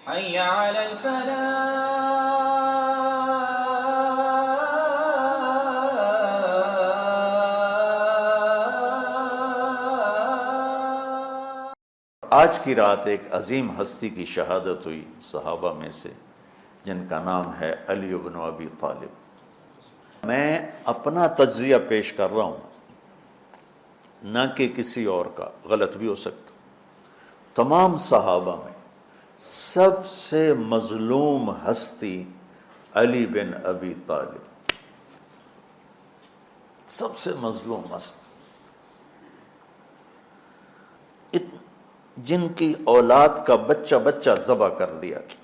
حي على الفلاح. آج کی رات ایک عظیم ہستی کی شہادت ہوئی صحابہ میں سے، جن کا نام ہے علی بن ابی طالب۔ میں اپنا تجزیہ پیش کر رہا ہوں، نہ کہ کسی اور کا، غلط بھی ہو سکتا۔ تمام صحابہ میں سب سے مظلوم ہستی علی بن ابی طالب، سب سے مظلوم ہستی، جن کی اولاد کا بچہ بچہ ذبح کر دیا گیا،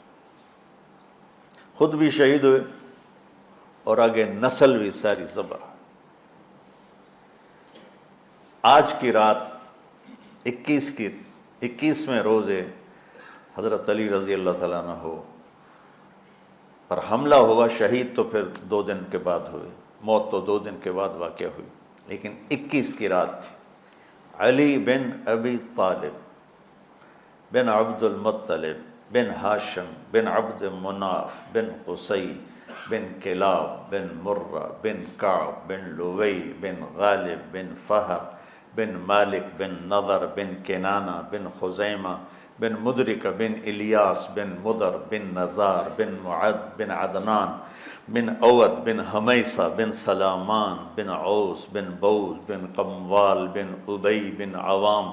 خود بھی شہید ہوئے اور آگے نسل بھی ساری ذبح۔ آج کی رات 21ویں روزے حضرت علی رضی اللہ تعالیٰ عنہ پر حملہ ہوا، شہید تو پھر 2 دن کے بعد ہوئے، موت تو 2 دن کے بعد واقع ہوئی، لیکن 21 کی رات تھی۔ علی بن ابی طالب بن عبد المطلب بن ہاشم بن عبد مناف بن قصی بن کلاب بن مرہ بن کعب بن لوی بن غالب بن فہر بن مالک بن نضر بن کنانہ بن خزیمہ بن مدرکہ بن الیاس بن مدر بن نزار بن معد بن عدنان بن اود بن حمیسہ بن سلامان بن عوس بن بوز بن قموال بن ابی بن عوام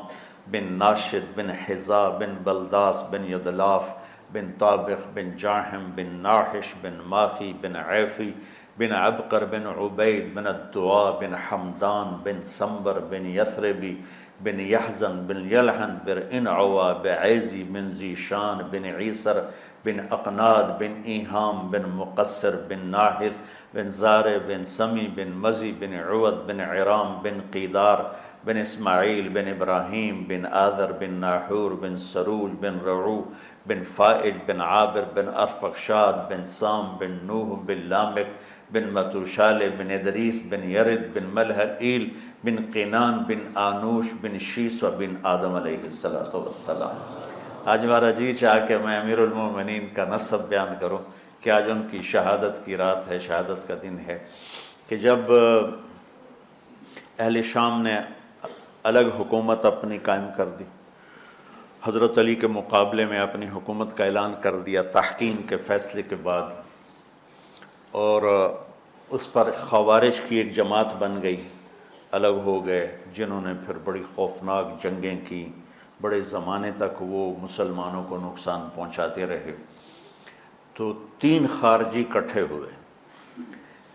بن ناشد بن حذا بن بلداس بن یدلاف بن طابخ بن جاحم بن ناحش بن ماخی بن عیفی بن عبقر بن عبید بن الدعاء بن حمدان بن سنبر بن یثربی بن یحزن بن یلحن بن انعوا بعیزی بن زیشان بن عیسر بن اقناد بن ایہام بن مقصر بن ناحث بن زار بن سمی بن مزی بن عود بن عرام بن قیدار بن اسماعیل بن ابراہیم بن آذر بن ناحور بن سروج بن رعو بن فائج بن عابر بن ارفخشاد بن سام بن نوح بن لامک بن متوشال بن ادریس بن یرد بن ملحئیل بن قینان بن آنوش بن شیس و بن آدم علیہ السلام۔ آج ہمارا جی چاہ کہ میں امیر المومنین کا نسب بیان کروں کہ آج ان کی شہادت کی رات ہے، شہادت کا دن ہے، کہ جب اہل شام نے الگ حکومت اپنی قائم کر دی، حضرت علی کے مقابلے میں اپنی حکومت کا اعلان کر دیا تحکیم کے فیصلے کے بعد، اور اس پر خوارج کی ایک جماعت بن گئی، الگ ہو گئے، جنہوں نے پھر بڑی خوفناک جنگیں کی، بڑے زمانے تک وہ مسلمانوں کو نقصان پہنچاتے رہے۔ تو 3 خارجی اکٹھے ہوئے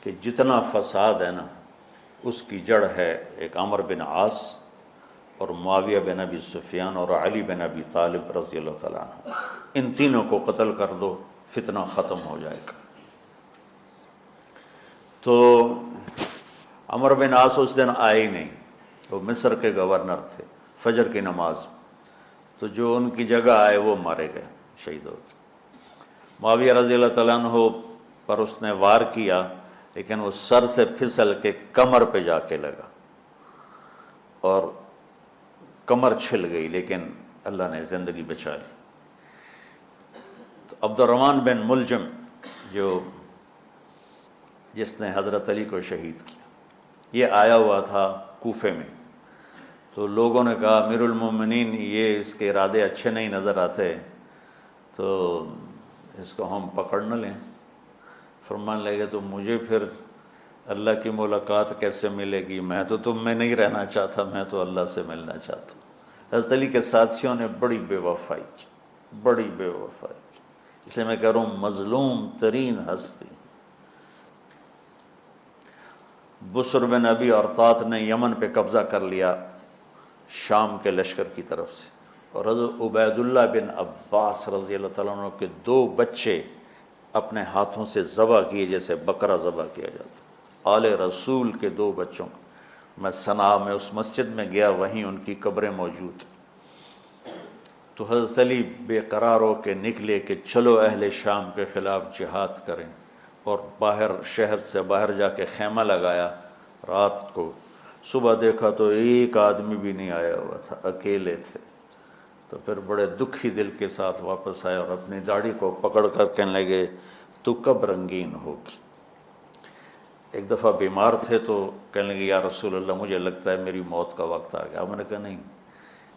کہ جتنا فساد ہے نا اس کی جڑ ہے ایک عمرو بن عاص اور معاویہ بن ابی سفیان اور علی بن ابی طالب رضی اللہ تعالیٰ عنہ، ان تینوں کو قتل کر دو، فتنہ ختم ہو جائے گا۔ تو عمرو بن عاص اس دن آئے ہی نہیں، وہ مصر کے گورنر تھے، فجر کی نماز، تو جو ان کی جگہ آئے وہ مارے گئے، شہید ہو گئے۔ معاویہ رضی اللہ تعالیٰ عنہ پر اس نے وار کیا، لیکن وہ سر سے پھسل کے کمر پہ جا کے لگا اور کمر چھل گئی، لیکن اللہ نے زندگی بچا لی۔ تو عبد الرحمن بن ملجم جس نے حضرت علی کو شہید کیا، یہ آیا ہوا تھا کوفے میں، تو لوگوں نے کہا امیر المومنین یہ اس کے ارادے اچھے نہیں نظر آتے، تو اس کو ہم پکڑ نہ لیں۔ فرمان لگے تو مجھے پھر اللہ کی ملاقات کیسے ملے گی؟ میں تو تم میں نہیں رہنا چاہتا، میں تو اللہ سے ملنا چاہتا ہوں۔ حضرت علی کے ساتھیوں نے بڑی بے وفائی کی، بڑی بے وفائی کی، اس لیے میں کہہ رہا ہوں مظلوم ترین ہستی۔ بسر بن ابی ارطاط نے یمن پہ قبضہ کر لیا شام کے لشکر کی طرف سے، اور حضرت عبید اللہ بن عباس رضی اللہ تعالیٰ عنہ کے 2 بچے اپنے ہاتھوں سے ذبح کیے جیسے بکرا ذبح کیا جاتا۔ آل رسول کے 2 بچوں کو میں صنعاء میں اس مسجد میں گیا، وہیں ان کی قبریں موجود۔ تو حضرت علی بے قرار ہو کے نکلے کہ چلو اہل شام کے خلاف جہاد کریں، اور باہر شہر سے باہر جا کے خیمہ لگایا رات کو۔ صبح دیکھا تو ایک آدمی بھی نہیں آیا ہوا تھا، اکیلے تھے، تو پھر بڑے دکھی دل کے ساتھ واپس آئے اور اپنی داڑھی کو پکڑ کر کہنے لگے تو کب رنگین ہوگی؟ ایک دفعہ بیمار تھے تو کہنے لگے یا رسول اللہ مجھے لگتا ہے میری موت کا وقت آ گیا۔ میں نے کہا نہیں،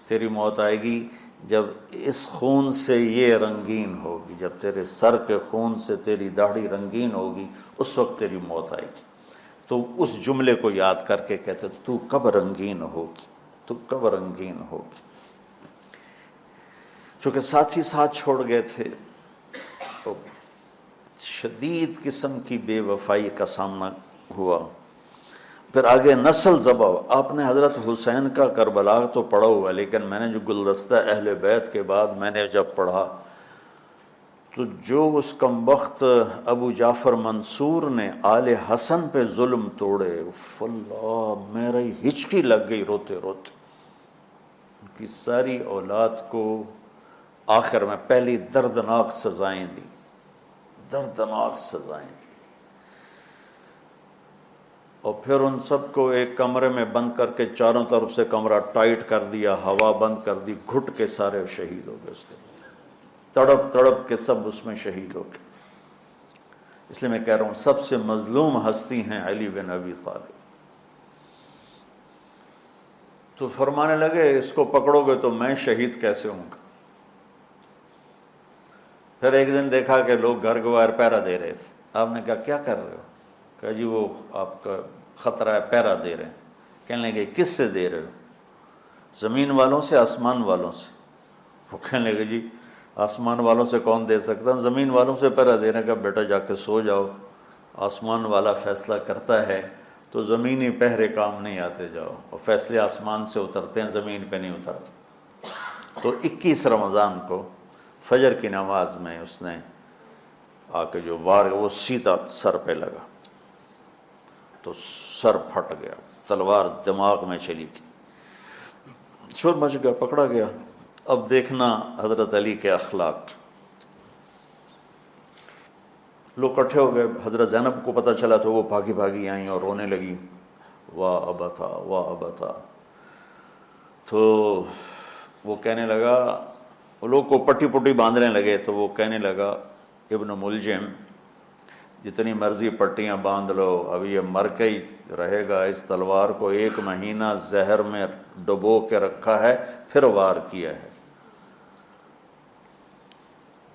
تیری موت آئے گی جب اس خون سے یہ رنگین ہوگی، جب تیرے سر کے خون سے تیری داڑھی رنگین ہوگی اس وقت تیری موت آئے گی۔ تو اس جملے کو یاد کر کے کہتے تو کب رنگین ہوگی، تو کب رنگین ہوگی۔ چونکہ ساتھی ساتھ چھوڑ گئے تھے تو شدید قسم کی بے وفائی کا سامنا ہوا۔ پھر آگے نسل ذبح۔ آپ نے حضرت حسین کا کربلا تو پڑھا ہوا، لیکن میں نے جو گلدستہ اہل بیت کے بعد میں نے جب پڑھا تو جو اس کمبخت ابو جعفر منصور نے آل حسن پہ ظلم توڑے، اللہ میری ہچکی لگ گئی روتے روتے۔ ان کی ساری اولاد کو آخر میں پہلی دردناک سزائیں دی، دردناک سزائیں دی، اور پھر ان سب کو ایک کمرے میں بند کر کے چاروں طرف سے کمرہ ٹائٹ کر دیا، ہوا بند کر دی، گھٹ کے سارے شہید ہو گئے، اس کے تڑپ تڑپ کے سب اس میں شہید ہو گئے۔ اس لیے میں کہہ رہا ہوں سب سے مظلوم ہستی ہیں علی بن ابی طالب۔ تو فرمانے لگے اس کو پکڑو گے تو میں شہید کیسے ہوں گا؟ پھر ایک دن دیکھا کہ لوگ گھر کے باہر پہرا دے رہے تھے۔ آپ نے کہا کیا کر رہے ہو؟ کہا جی وہ آپ کا خطرہ ہے، پہرا دے رہے ہیں۔ کہنے لگے کس سے دے رہے ہو؟ زمین والوں سے، آسمان والوں سے؟ وہ کہنے لگے جی آسمان والوں سے کون دے سکتا، زمین والوں سے پہرا دینے کا۔ بیٹا جا کے سو جاؤ، آسمان والا فیصلہ کرتا ہے تو زمینی پہرے کام نہیں آتے، جاؤ، اور فیصلے آسمان سے اترتے ہیں، زمین پہ نہیں اترتے۔ تو 21 رمضان کو فجر کی نماز میں اس نے آ کے جو وار وہ سیدھا سر پہ لگا تو سر پھٹ گیا، تلوار دماغ میں چلی گئی، شور مچ گیا، پکڑا گیا۔ اب دیکھنا حضرت علی کے اخلاق۔ لوگ اکٹھے ہو گئے، حضرت زینب کو پتہ چلا تو وہ بھاگی بھاگی آئیں اور رونے لگی، واہ ابتا واہ ابتا۔ تو وہ کہنے لگا، وہ لوگ کو پٹی پٹی باندھنے لگے تو وہ کہنے لگا ابن ملجم جتنی مرضی پٹیاں باندھ لو، اب یہ مر کے ہی رہے گا، اس تلوار کو 1 مہینہ زہر میں ڈبو کے رکھا ہے پھر وار کیا ہے۔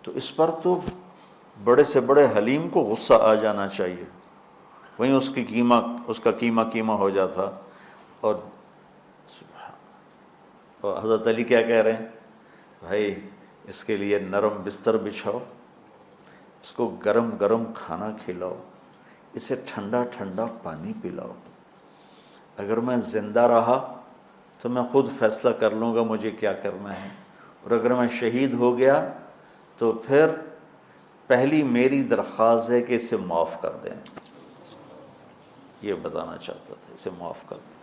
تو اس پر تو بڑے سے بڑے حلیم کو غصہ آ جانا چاہیے، وہیں اس کا قیمہ ہو جاتا۔ اور حضرت علی کیا کہہ رہے ہیں؟ بھائی اس کے لیے نرم بستر بچھاؤ، اس کو گرم گرم کھانا کھلاؤ، اسے ٹھنڈا ٹھنڈا پانی پلاؤ۔ اگر میں زندہ رہا تو میں خود فیصلہ کر لوں گا مجھے کیا کرنا ہے، اور اگر میں شہید ہو گیا تو پھر پہلی میری درخواست ہے کہ اسے معاف کر دیں۔ یہ بتانا چاہتا تھا، اسے معاف کر دیں،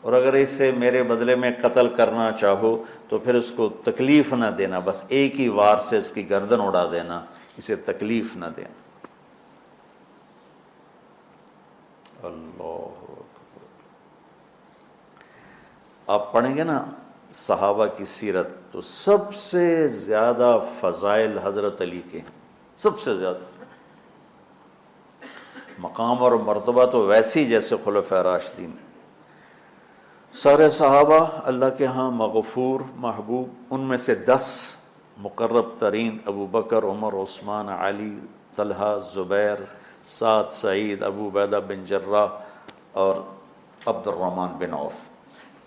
اور اگر اسے میرے بدلے میں قتل کرنا چاہو تو پھر اس کو تکلیف نہ دینا، بس ایک ہی وار سے اس کی گردن اڑا دینا، اسے تکلیف نہ دینا۔ اللہ اکبر۔ آپ پڑھیں گے نا صحابہ کی سیرت تو سب سے زیادہ فضائل حضرت علی کے، سب سے زیادہ مقام اور مرتبہ تو ویسی جیسے خلفائے راشدین۔ سارے صحابہ اللہ کے ہاں مغفور محبوب، ان میں سے 10 مقرب ترین ابو بکر، عمر، عثمان، علی، طلحہ، زبیر، سعد، سعید، ابو عبیدہ بن جراح اور عبد الرحمن بن عوف۔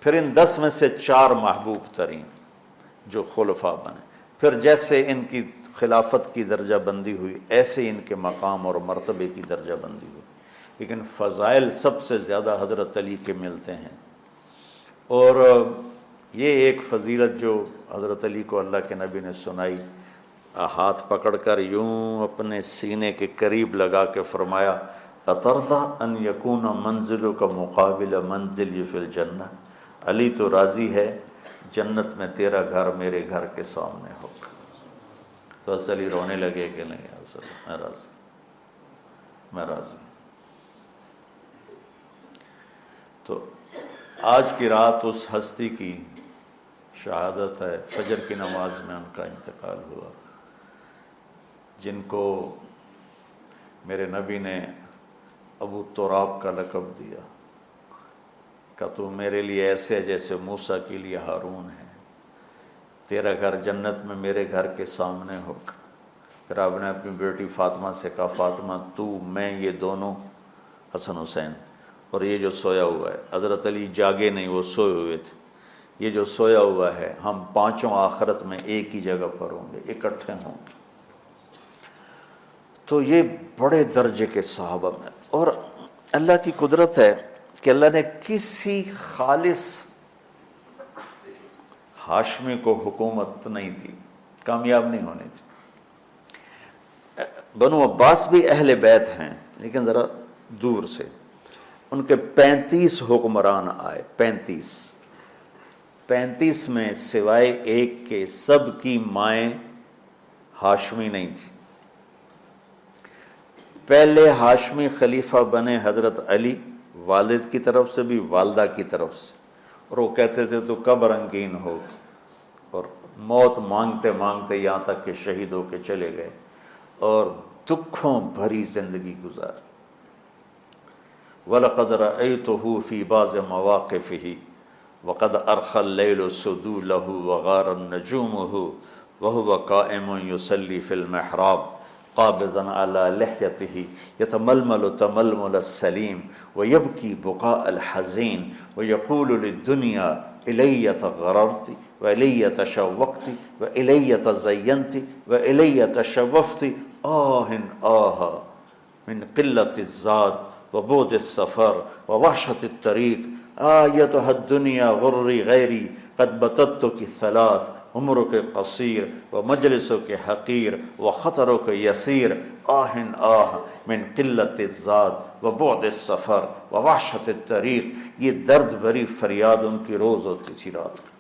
پھر ان 10 میں سے 4 محبوب ترین جو خلفاء بنے، پھر جیسے ان کی خلافت کی درجہ بندی ہوئی ایسے ان کے مقام اور مرتبے کی درجہ بندی ہوئی، لیکن فضائل سب سے زیادہ حضرت علی کے ملتے ہیں۔ اور یہ ایک فضیلت جو حضرت علی کو اللہ کے نبی نے سنائی، ہاتھ پکڑ کر یوں اپنے سینے کے قریب لگا کے فرمایا اترضی ان یکون منزلک مقابل منزلی فی الجنہ، علی تو راضی ہے جنت میں تیرا گھر میرے گھر کے سامنے ہوگا۔ تو حضرت علی رونے لگے کہ نہیں حضرت میں راضی، میں راضی۔ تو آج کی رات اس ہستی کی شہادت ہے، فجر کی نماز میں ان کا انتقال ہوا، جن کو میرے نبی نے ابو تراب کا لقب دیا کہ تو میرے لیے ایسے ہے جیسے موسیٰ کے لیے ہارون ہے، تیرا گھر جنت میں میرے گھر کے سامنے ہوگا۔ پھر آپ نے اپنی بیٹی فاطمہ سے کہا فاطمہ تو میں یہ دونوں حسن حسین اور یہ جو سویا ہوا ہے، حضرت علی جاگے نہیں، وہ سوئے ہوئے تھے، یہ جو سویا ہوا ہے ہم پانچوں آخرت میں ایک ہی جگہ پر ہوں گے، اکٹھے ہوں گے۔ تو یہ بڑے درجے کے صحابہ میں، اور اللہ کی قدرت ہے کہ اللہ نے کسی خالص ہاشمی کو حکومت نہیں دی، کامیاب نہیں ہونے دی۔ بنو عباس بھی اہل بیت ہیں لیکن ذرا دور سے، ان کے 35 حکمران آئے، 35 میں سوائے ایک کے سب کی مائیں ہاشمی نہیں تھی۔ پہلے ہاشمی خلیفہ بنے حضرت علی، والد کی طرف سے بھی والدہ کی طرف سے، اور وہ کہتے تھے تو کب رنگین ہوگی، اور موت مانگتے مانگتے یہاں تک کہ شہید ہو کے چلے گئے اور دکھوں بھری زندگی گزاری۔ وَلَقَدْ رَأَيْتُهُ فِي بَعْضِ مَوَاقِفِهِ وَقَدْ أَرْخَى اللَّيْلُ سُدُولَهُ وَغَارَتْ نُجُومُهُ وَهُوَ قَائِمٌ يُصَلِّي فِي الْمِحْرَابِ قابضاً على لحيته يتململ تململ السليم ويبكي بكاء الحزين ويقول للدنيا إلي تغررت وإلي تشوقت وإلي تزينت وإلي تشوفت آه من قلة الزاد وبعد السفر ووحشة الطريق آيتها الدنيا غري غيري قد بتتك الثلاث عمرك قصير ومجلسك حقير وخطرك يسير من قلة الزاد وبعد السفر ووحشة الطريق۔ یہ درد بھری فریاد ان کی روز ہوتی تھی رات کو،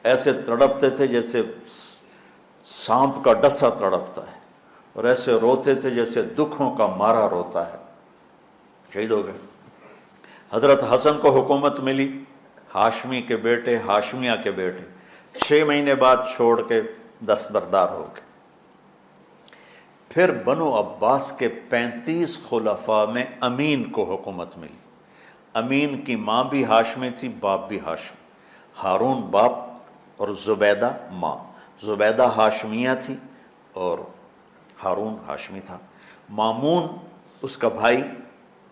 ایسے تڑپتے تھے جیسے سانپ کا ڈسا تڑپتا ہے، اور ایسے روتے تھے جیسے دکھوں کا مارا روتا ہے۔ شہید ہو گئے۔ حضرت حسن کو حکومت ملی، ہاشمی کے بیٹے، ہاشمیہ کے بیٹے، 6 مہینے بعد چھوڑ کے دستبردار ہو گئے۔ پھر بنو عباس کے 35 خلفاء میں امین کو حکومت ملی۔ امین کی ماں بھی ہاشمی تھی، باپ بھی ہاشمی، ہارون باپ اور زبیدہ ماں۔ زبیدہ ہاشمیہ تھی اور ہارون ہاشمی تھا۔ مامون اس کا بھائی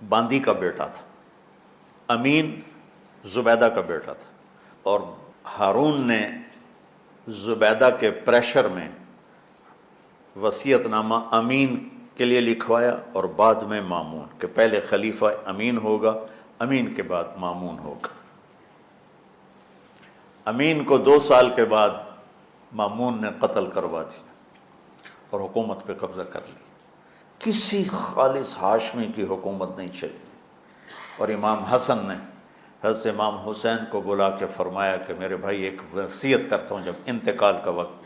باندی کا بیٹا تھا، امین زبیدہ کا بیٹا تھا، اور ہارون نے زبیدہ کے پریشر میں وصیت نامہ امین کے لیے لکھوایا، اور بعد میں مامون، کہ پہلے خلیفہ امین ہوگا، امین کے بعد مامون ہوگا۔ امین کو 2 سال کے بعد مامون نے قتل کروا دیا اور حکومت پہ قبضہ کر لی۔ کسی خالص ہاشمی کی حکومت نہیں چلی، اور امام حسن نے حضرت امام حسین کو بلا کے فرمایا کہ میرے بھائی ایک وصیت کرتا ہوں جب انتقال کا وقت،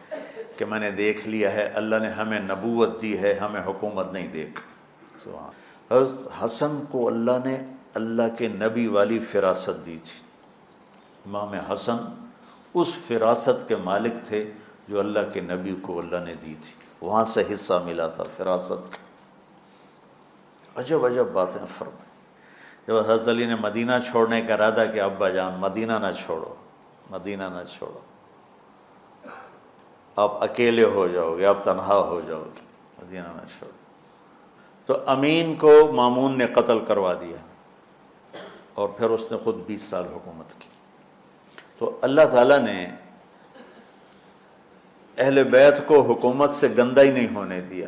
کہ میں نے دیکھ لیا ہے اللہ نے ہمیں نبوت دی ہے، ہمیں حکومت نہیں دے گا۔ حضرت حسن کو اللہ نے اللہ کے نبی والی فراست دی تھی۔ امام حسن اس فراست کے مالک تھے جو اللہ کے نبی کو اللہ نے دی تھی، وہاں سے حصہ ملا تھا فراست کا۔ عجب عجب باتیں فرمائیں۔ جب حضرت علی نے مدینہ چھوڑنے کا ارادہ کیا، ابا جان مدینہ نہ چھوڑو، مدینہ نہ چھوڑو، آپ اکیلے ہو جاؤ گے، آپ تنہا ہو جاؤ گے، مدینہ نہ چھوڑو۔ تو امین کو مامون نے قتل کروا دیا، اور پھر اس نے خود 20 سال حکومت کی۔ تو اللہ تعالیٰ نے اہل بیت کو حکومت سے گندہ ہی نہیں ہونے دیا۔